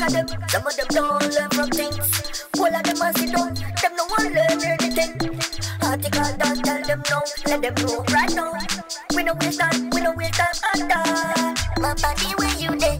of them, some of them don't learn from things. All of them are sit down, them no one learn anything. Article don't tell them no, let them know right now. We no waste time at all. My body where you dey,